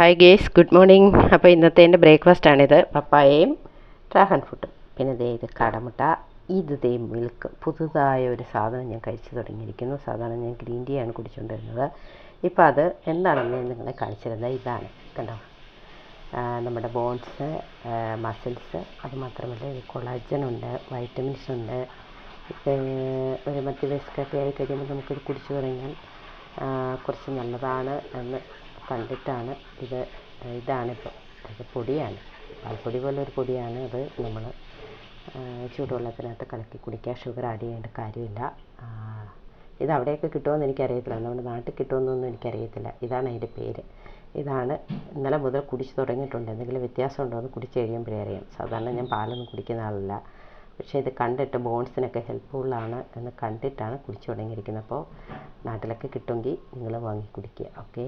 Hi guys, good morning. അപ്പോൾ ഇന്നത്തെ എൻ്റെ ബ്രേക്ക്ഫാസ്റ്റാണിത്. പപ്പായയും ഡ്രാഗൺ ഫ്രൂട്ടും, പിന്നെ ഇത് കടമുട്ട, ഇത് മിൽക്ക്. പുതുതായ ഒരു സാധനം ഞാൻ കഴിച്ചു തുടങ്ങിയിരിക്കുന്നു. സാധാരണ ഞാൻ ഗ്രീൻ ടീ ആണ് കുടിച്ചുകൊണ്ടിരുന്നത്. ഇപ്പോൾ അത് എന്താണെന്ന് ഞാൻ നിങ്ങളെ കാണിച്ചിരുന്നത് ഇതാണ്. കണ്ടോ, നമ്മുടെ ബോൺസ്, മസിൽസ്, അതുമാത്രമല്ല ഇത് കൊളാജനുണ്ട്, വൈറ്റമിൻസ് ഉണ്ട്. ഒരു മധ്യവയസ്കൊക്കെ ആയി കഴിയുമ്പോൾ നമുക്കിത് കുടിച്ചു തുടങ്ങിയാൽ കുറച്ച് നല്ലതാണ് എന്ന് കണ്ടിട്ടാണ് ഇതാണിപ്പോൾ. ഇത് പൊടിയാണ്, പാൽപ്പൊടി പോലെ ഒരു പൊടിയാണ്. അത് നമ്മൾ ചൂടുവെള്ളത്തിനകത്ത് കലക്കി കുടിക്കുക. ഷുഗർ ആഡ് ചെയ്യേണ്ട കാര്യമില്ല. ഇത് അവിടെയൊക്കെ കിട്ടുമെന്ന് എനിക്കറിയത്തില്ല, നമ്മുടെ നാട്ടിൽ കിട്ടുമെന്നൊന്നും എനിക്കറിയത്തില്ല. ഇതാണ് അതിൻ്റെ പേര്. ഇതാണ് ഇന്നലെ മുതൽ കുടിച്ച് തുടങ്ങിയിട്ടുണ്ട്. എന്തെങ്കിലും വ്യത്യാസമുണ്ടോ എന്ന് കുടിച്ച് കഴിയുമ്പോഴേ അറിയാം. സാധാരണ ഞാൻ പാലൊന്നും കുടിക്കുന്ന ആളല്ല, പക്ഷേ ഇത് കണ്ടിട്ട് ബോൺസിനൊക്കെ ഹെൽപ്ഫുള്ളാണ് എന്ന് കണ്ടിട്ടാണ് കുടിച്ചു തുടങ്ങിയിരിക്കുന്നത്. അപ്പോൾ നാട്ടിലൊക്കെ കിട്ടുമെങ്കിൽ നിങ്ങൾ വാങ്ങി കുടിക്കുക. ഓക്കെ.